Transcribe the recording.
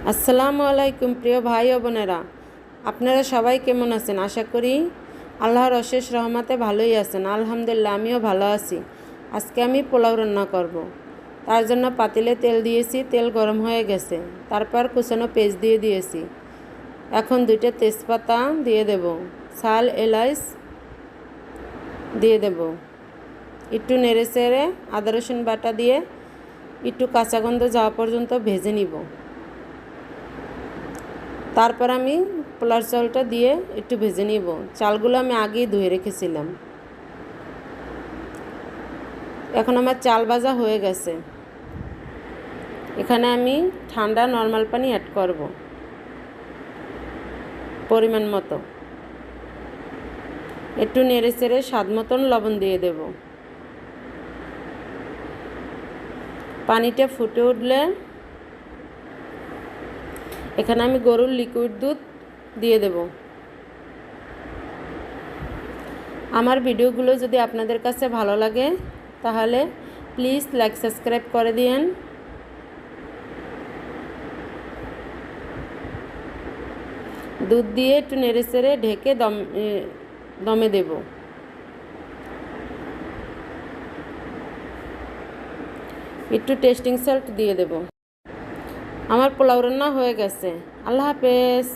আসসালামু আলাইকুম প্রিয় ভাই ও বোনেরা, আপনারা সবাই কেমন আছেন? আশা করি আল্লাহর অশেষ রহমতে ভালোই আছেন। আলহামদুলিল্লাহ, আমিও ভালো আছি। আজকে আমি পোলাও রান্না করব। তার জন্য পাতিলে তেল দিয়েছি, তেল গরম হয়ে গেছে। তারপর কুচানো পেঁয়াজ দিয়ে দিয়েছি। এখন 2টা তেজপাতা দিয়ে দেব, শাল এলাচ দিয়ে দেব। একটু নেড়ে চেড়ে আদা রসুন বাটা দিয়ে একটু কাঁচা গন্ধ যাওয়া পর্যন্ত ভেজে নিব। তারপর আমি পোলার চালটা দিয়ে একটু ভেজে নিব। চালগুলো আমি আগেই ধুয়ে রেখেছিলাম। এখন আমার চাল ভাজা হয়ে গেছে। এখানে আমি ঠান্ডা নর্মাল পানি অ্যাড করব পরিমাণ মতো। একটু নেড়ে চেড়ে স্বাদ মতন লবণ দিয়ে দেব। পানিটা ফুটে উঠলে এখানে আমি গরুর লিকুইড দুধ দিয়ে দেব। আমার ভিডিওগুলো যদি আপনাদের কাছে ভালো লাগে তাহলে প্লিজ লাইক সাবস্ক্রাইব করে দিয়েন। দুধ দিয়ে একটু নেড়ে চেড়ে ঢেকে দমে দেব। একটু টেস্টিং সল্ট দিয়ে দেব। আমার পোলাও রান্না হয়ে গেছে। আল্লাহ হাফেজ।